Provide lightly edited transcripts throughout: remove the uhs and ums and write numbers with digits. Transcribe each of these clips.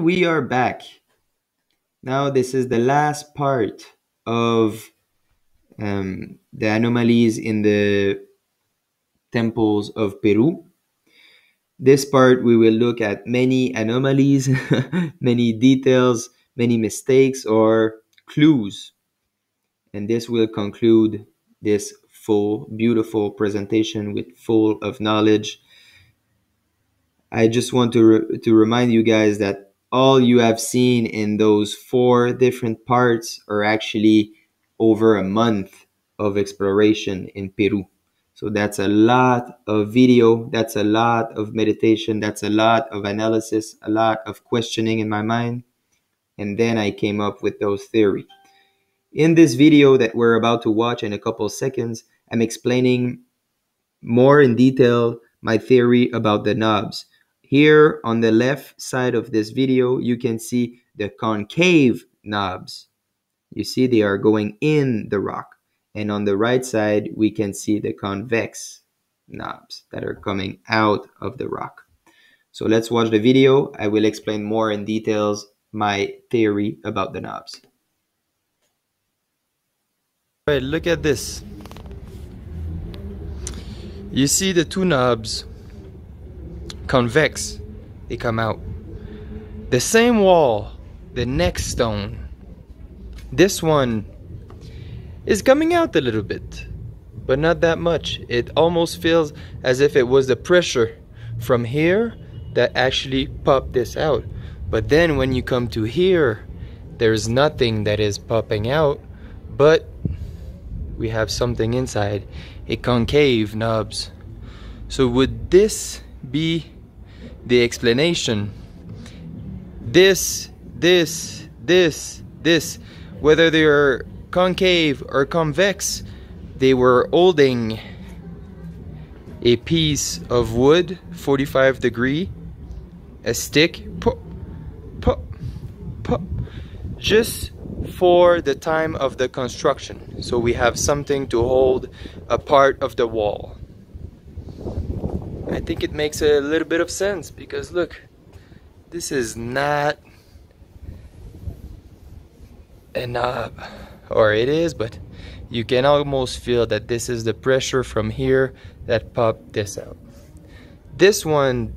And we are back. Now, this is the last part of the anomalies in the temples of Peru. This part, we will look at many anomalies, many details, many mistakes, or clues. And this will conclude this full, beautiful presentation with full of knowledge. I just want to remind you guys that all you have seen in those 4 different parts are actually over a month of exploration in Peru. So that's a lot of video, that's a lot of meditation, that's a lot of analysis, a lot of questioning in my mind. And then I came up with those theories. In this video that we're about to watch in a couple of seconds, I'm explaining more in detail my theory about the knobs. Here on the left side of this video, you can see the concave knobs. You see they are going in the rock. And on the right side, we can see the convex knobs that are coming out of the rock. So let's watch the video. I will explain more in details my theory about the knobs. All right, look at this. You see the 2 knobs, convex, they come out. The same wall, the next stone, this one is coming out a little bit, but not that much. It almost feels as if it was the pressure from here that actually popped this out. But then when you come to here, there's nothing that is popping out, but we have something inside, a concave knobs. So would this be the explanation? This, whether they are concave or convex, they were holding a piece of wood, 45 degree, a stick, pop, pop, pop, just for the time of the construction. So we have something to hold a part of the wall. I think it makes a little bit of sense because look, this is not a knob, or it is, but you can almost feel that this is the pressure from here that popped this out. This one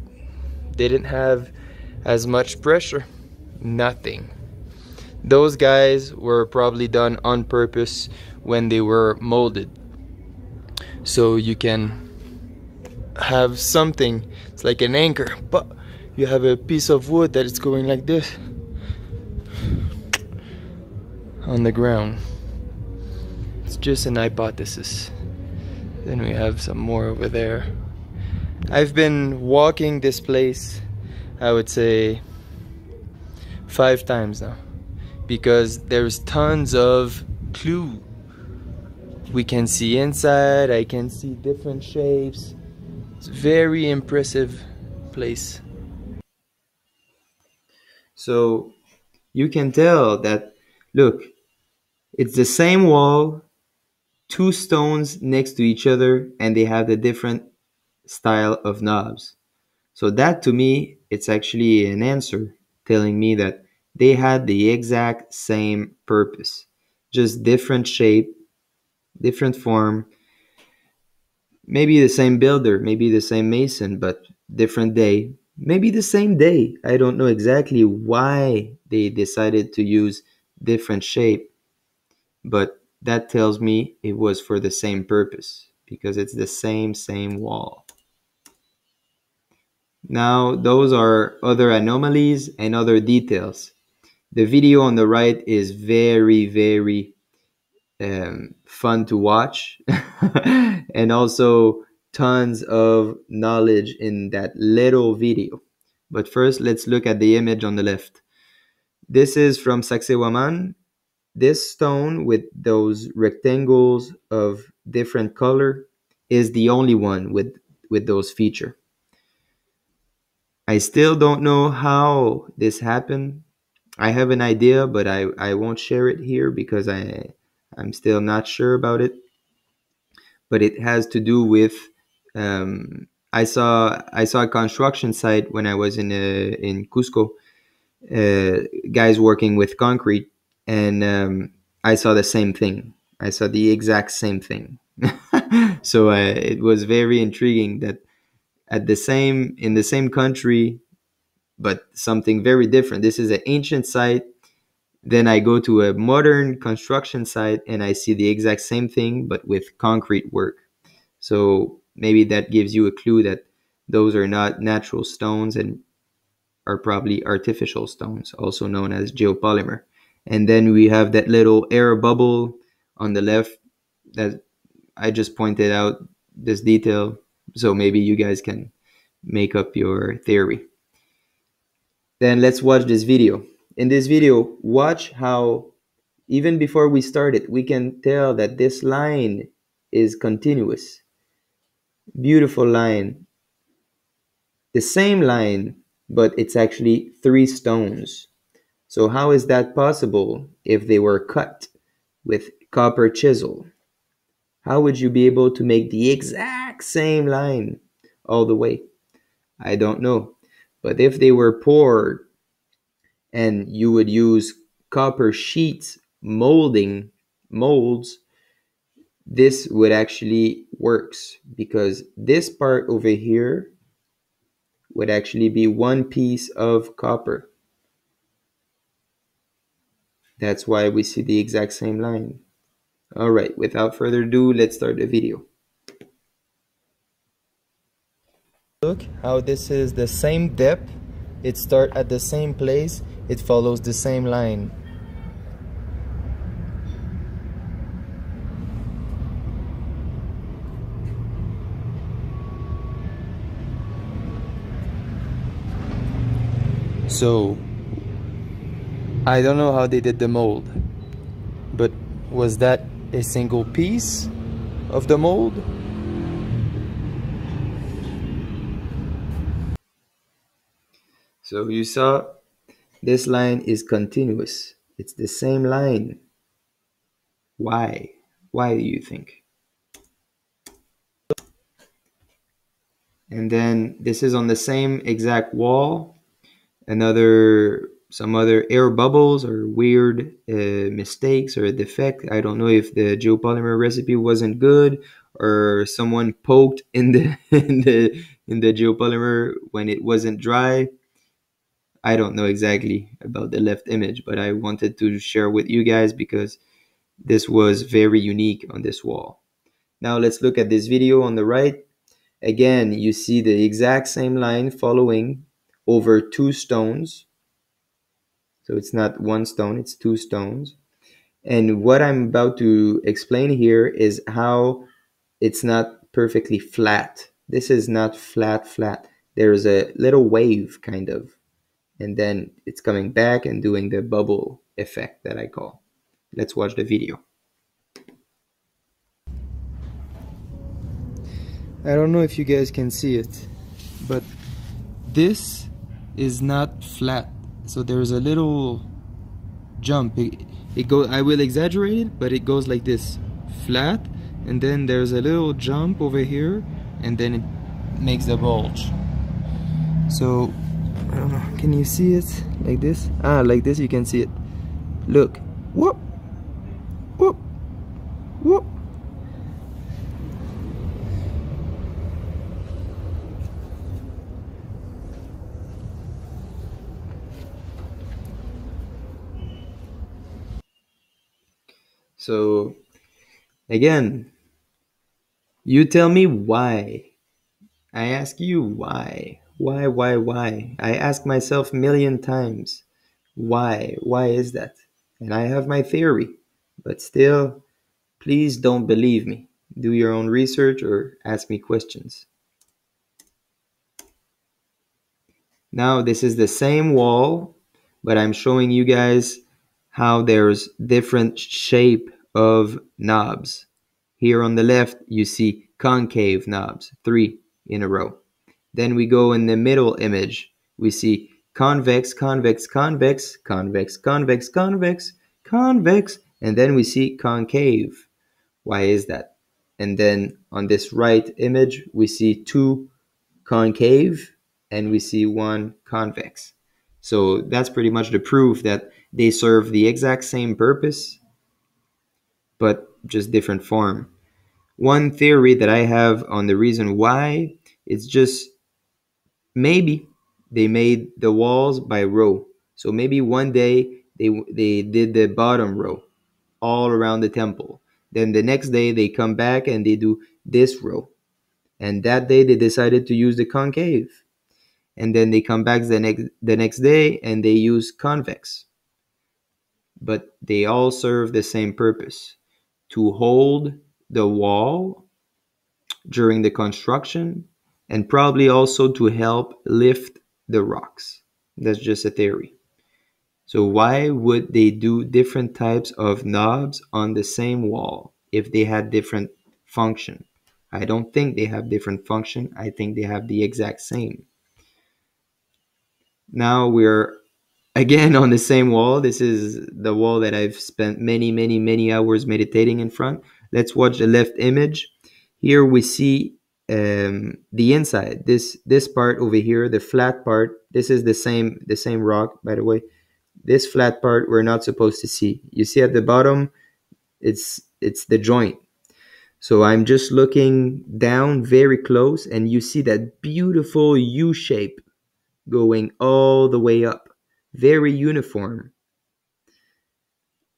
didn't have as much pressure, nothing. Those guys were probably done on purpose when they were molded. So you can have something, it's like an anchor, but you have a piece of wood that is going like this on the ground. It's just an hypothesis. Then we have some more over there. I've been walking this place, I would say 5 times now, because there's tons of clue. We can see inside, I can see different shapes. It's a very impressive place. So you can tell that, look, it's the same wall, 2 stones next to each other, and they have the different style of knobs. So that to me, it's actually an answer telling me that they had the exact same purpose, just different shape, different form, maybe the same builder, maybe the same mason, but different day, maybe the same day. I don't know exactly why they decided to use different shape, but that tells me it was for the same purpose because it's the same wall. Now, those are other anomalies and other details. The video on the right is very fun to watch and also tons of knowledge in that little video. But first, let's look at the image on the left. This is from Sacsayhuaman. This stone with those rectangles of different color is the only one with those features. I still don't know how this happened. I have an idea, but I won't share it here because I'm still not sure about it. But it has to do with I saw a construction site when I was in Cusco, guys working with concrete, and I saw the same thing. I saw the exact same thing. So it was very intriguing that at the same in the same country, but something very different. This is an ancient site. Then I go to a modern construction site and I see the exact same thing, but with concrete work. So maybe that gives you a clue that those are not natural stones and are probably artificial stones, also known as geopolymer. And then we have that little air bubble on the left that I just pointed out this detail. So maybe you guys can make up your theory. Then let's watch this video. In this video, watch how even before we start it, we can tell that this line is continuous. Beautiful line. The same line, but it's actually 3 stones. So how is that possible if they were cut with copper chisel? How would you be able to make the exact same line all the way? I don't know. But if they were poured and you would use copper sheets molding molds, this would actually works, because this part over here would actually be one piece of copper. That's why we see the exact same line. All right, without further ado, let's start the video. Look how this is the same depth. It starts at the same place. It follows the same line. So, I don't know how they did the mold, but was that a single piece of the mold? So you saw this line is continuous. It's the same line. Why? Why do you think? And then this is on the same exact wall. Some other air bubbles or weird mistakes or a defect. I don't know if the geopolymer recipe wasn't good or someone poked in the in the geopolymer when it wasn't dry. I don't know exactly about the left image, but I wanted to share with you guys because this was very unique on this wall. Now let's look at this video on the right. Again, you see the exact same line following over 2 stones. So it's not 1 stone, it's 2 stones. And what I'm about to explain here is how it's not perfectly flat. This is not flat. There's a little wave kind of. And then it's coming back and doing the bubble effect that I call. Let's watch the video. I don't know if you guys can see it, but this is not flat. So there's a little jump. It goes, I will exaggerate it, but it goes like this, flat, and then there's a little jump over here, and then it makes the bulge. So I don't know, can you see it like this? Like this you can see it. Look, whoop, whoop, whoop. So again, you tell me why. I ask you why. Why? I ask myself a million times. Why? Why is that? And I have my theory. But still, please don't believe me. Do your own research or ask me questions. Now this is the same wall, but I'm showing you guys how there's different shape of knobs. Here on the left, you see concave knobs, 3 in a row. Then we go in the middle image. We see convex, convex, convex, convex, convex, convex, convex, and then we see concave. Why is that? And then on this right image, we see 2 concave and we see 1 convex. So that's pretty much the proof that they serve the exact same purpose, but just different form. One theory that I have on the reason why, it's just maybe they made the walls by row. So maybe one day they did the bottom row all around the temple. Then the next day they come back and they do this row. And that day they decided to use the concave. And then they come back the next day and they use convex. But they all serve the same purpose, to hold the wall during the construction, and probably also to help lift the rocks. That's just a theory. So why would they do different types of knobs on the same wall if they had different function? I don't think they have different function. I think they have the exact same. Now we're again on the same wall. This is the wall that I've spent many, many, many hours meditating in front. Let's watch the left image. Here we see the inside. This part over here, the flat part. This is the same rock, by the way. This flat part we're not supposed to see. You see at the bottom, it's the joint. So I'm just looking down very close, and you see that beautiful U shape going all the way up, very uniform.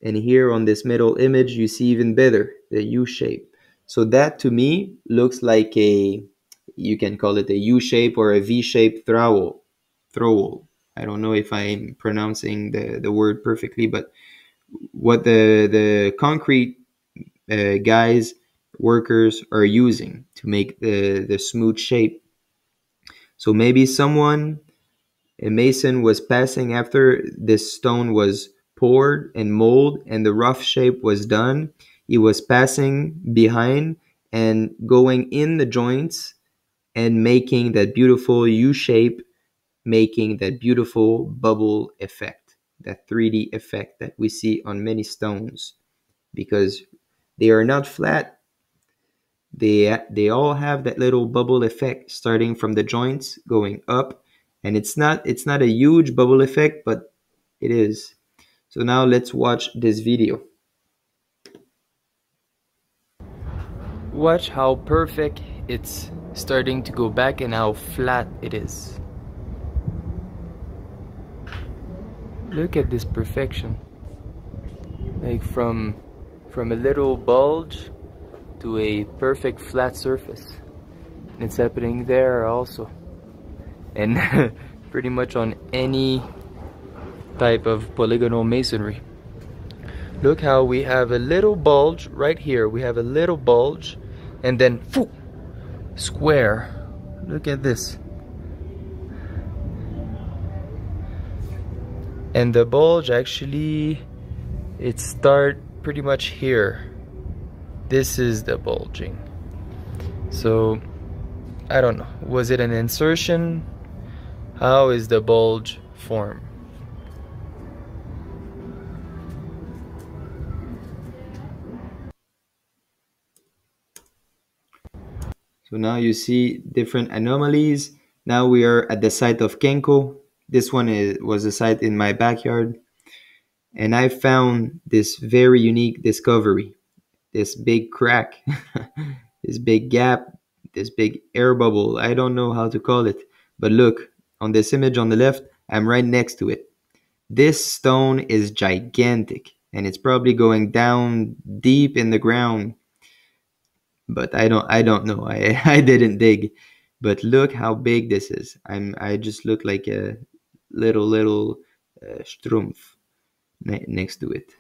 And here on this middle image, you see even better the U shape. So that to me looks like you can call it a U shape or a V shape trowel. Trowel. I don't know if I'm pronouncing the word perfectly, but what the concrete guys, workers are using to make the smooth shape. So maybe someone, a mason, was passing after this stone was poured and molded and the rough shape was done. He was passing behind and going in the joints and making that beautiful U shape, making that beautiful bubble effect, that 3D effect that we see on many stones, because they are not flat. They all have that little bubble effect starting from the joints going up, and it's not a huge bubble effect, but it is. So now let's watch this video. Watch how perfect it's starting to go back and how flat it is. Look at this perfection. Like from a little bulge to a perfect flat surface. And it's happening there also. And pretty much on any type of polygonal masonry. Look how we have a little bulge right here. We have a little bulge and then square. Look at this. And the bulge actually, it starts pretty much here. This is the bulging. So I don't know, was it an insertion? How is the bulge formed? So now you see different anomalies. Now we are at the site of Kenko. This one was a site in my backyard. And I found this very unique discovery. This big crack, this big gap, this big air bubble. I don't know how to call it. But look, on this image on the left, I'm right next to it. This stone is gigantic. And it's probably going down deep in the ground. But I don't know. I didn't dig. But look how big this is. I just look like a little strumpf next to it.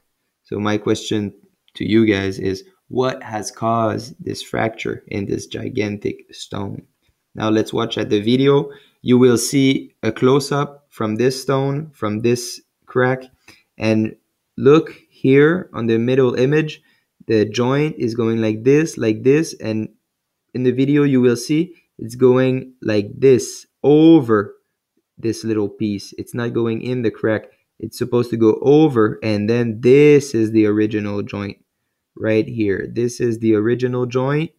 So my question to you guys is, what has caused this fracture in this gigantic stone? Now let's watch at the video. You will see a close-up from this stone, from this crack, and look here on the middle image. The joint is going like this, and in the video you will see it's going like this over this little piece. It's not going in the crack. It's supposed to go over, and then this is the original joint right here. This is the original joint,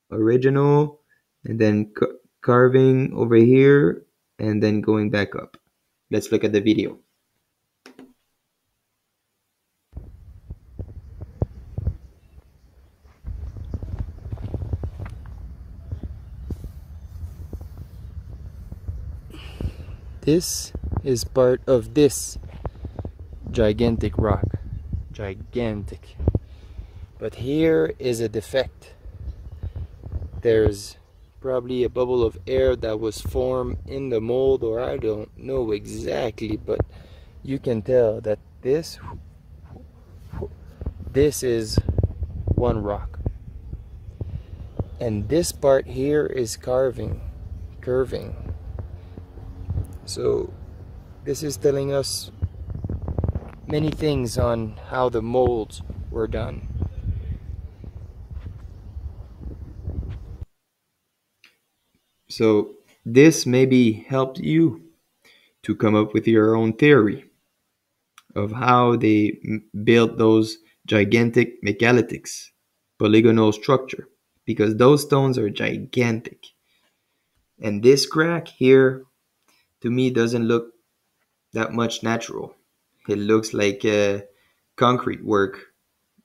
and then carving over here, and then going back up. Let's look at the video. This is part of this gigantic rock. Gigantic. But here is a defect. There's probably a bubble of air that was formed in the mold, or I don't know exactly, but you can tell that this is one rock. And this part here is curving. So this is telling us many things on how the molds were done. So this maybe helped you to come up with your own theory of how they built those gigantic megalithics, polygonal structure, because those stones are gigantic. And this crack here, to me, doesn't look that much natural. It looks like concrete work,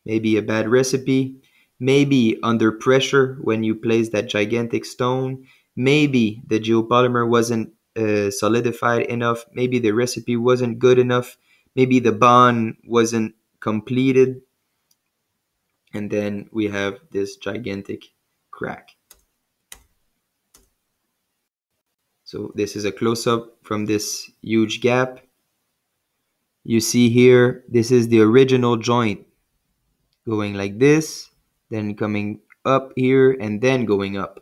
maybe a bad recipe, maybe under pressure when you place that gigantic stone, maybe the geopolymer wasn't solidified enough, maybe the recipe wasn't good enough, maybe the bond wasn't completed, and then we have this gigantic crack. So this is a close-up from this huge gap. You see here, this is the original joint going like this, then coming up here, and then going up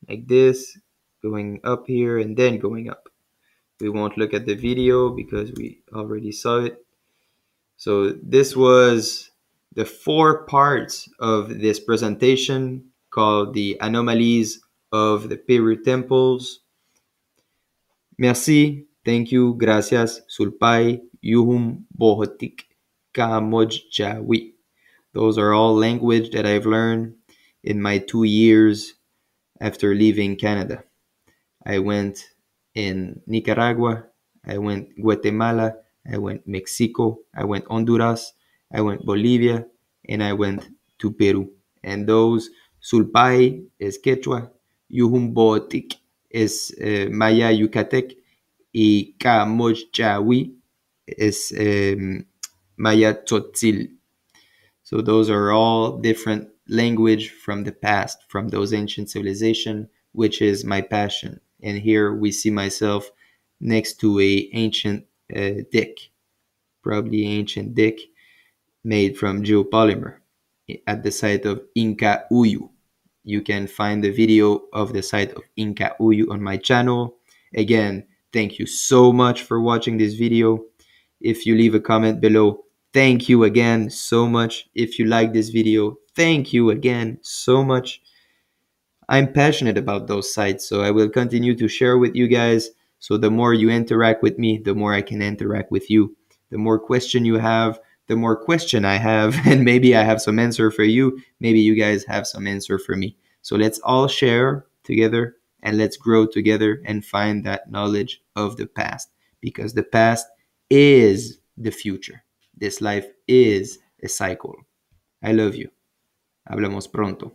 like this, going up here, and then going up. We won't look at the video because we already saw it. So this was the 4 parts of this presentation called the anomalies of the Peru temples. Merci, thank you, gracias, sulpai, yuhum, bohotik, kamojjawi. Those are all language that I've learned in my 2 years after leaving Canada. I went in Nicaragua, I went Guatemala, I went Mexico, I went Honduras, I went Bolivia, and I went to Peru. And those, Sulpai is Quechua, Yuhumbotic is Maya Yucatec, y Camochawi is Maya Tzotzil. So those are all different language from the past, from those ancient civilization, which is my passion. And here we see myself next to a ancient dick, probably ancient dick made from geopolymer at the site of Inca Uyu. You can find the video of the site of Inca Uyu on my channel. Again, thank you so much for watching this video. If you leave a comment below, thank you again so much. If you like this video, thank you again so much. I'm passionate about those sites, so I will continue to share with you guys. So the more you interact with me, the more I can interact with you. The more question you have, the more question I have, and maybe I have some answer for you. Maybe you guys have some answer for me. So let's all share together and let's grow together and find that knowledge of the past, because the past is the future. This life is a cycle. I love you. Hablamos pronto.